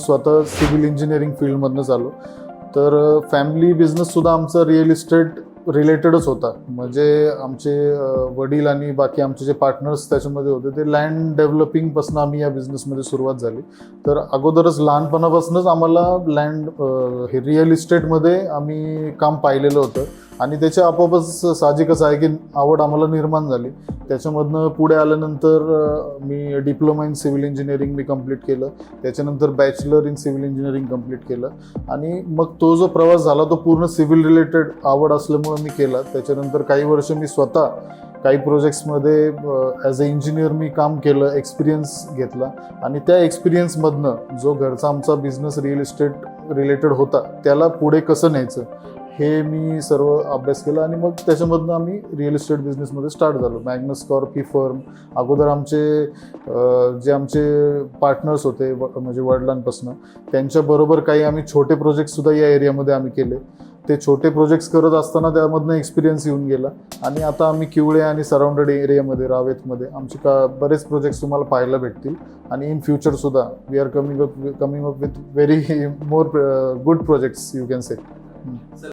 स्वतः civil engineering फील्डमधनंच आलो. तर फॅमिली बिझनेससुद्धा आमचा रिअल इस्टेट रिलेटेडच होता. म्हणजे आमचे वडील आणि बाकी आमचे जे पार्टनर्स त्याच्यामध्ये होते ते लँड डेव्हलपिंगपासून आम्ही या बिझनेसमध्ये सुरुवात झाली. तर अगोदरच लहानपणापासूनच आम्हाला लँड हे रिअल इस्टेटमध्ये आम्ही काम पाहिलेलं होतं आणि त्याच्या आपोआपच साहजिकच आहे की आवड आम्हाला निर्माण झाली. त्याच्यामधनं पुढे आल्यानंतर मी डिप्लोमा इन सिव्हिल इंजिनिअरिंग मी कंप्लीट केलं. त्याच्यानंतर bachelor in civil engineering complete केलं आणि मग तो जो प्रवास झाला तो पूर्ण सिव्हिल रिलेटेड आवड असल्यामुळं मी केला. त्याच्यानंतर काही वर्ष मी स्वतः काही प्रोजेक्ट्समध्ये ॲज अ इंजिनियर मी काम केलं, एक्सपिरियन्स घेतला आणि त्या एक्सपिरियन्समधनं जो घरचा आमचा बिझनेस रिअल इस्टेट रिलेटेड होता त्याला पुढे कसं न्यायचं हे मी सर्व अभ्यास केला आणि मग त्याच्यामधनं आम्ही रिअल इस्टेट बिझनेसमध्ये स्टार्ट झालो. मॅग्नस कॉर्प ही फर्म अगोदर जे आमचे पार्टनर्स होते म्हणजे वडिलांपासून त्यांच्याबरोबर काही आम्ही छोटे प्रोजेक्टसुद्धा या एरियामध्ये आम्ही केले. ते छोटे प्रोजेक्ट्स करत असताना त्यामधनं एक्सपिरियन्स येऊन गेला आणि आता आम्ही किवळे आणि सराउंडेड एरियामध्ये रावेतमध्ये आमचे बरेच प्रोजेक्ट्स तुम्हाला पाहायला भेटतील आणि इन फ्युचरसुद्धा we are coming up with very more good projects you can say.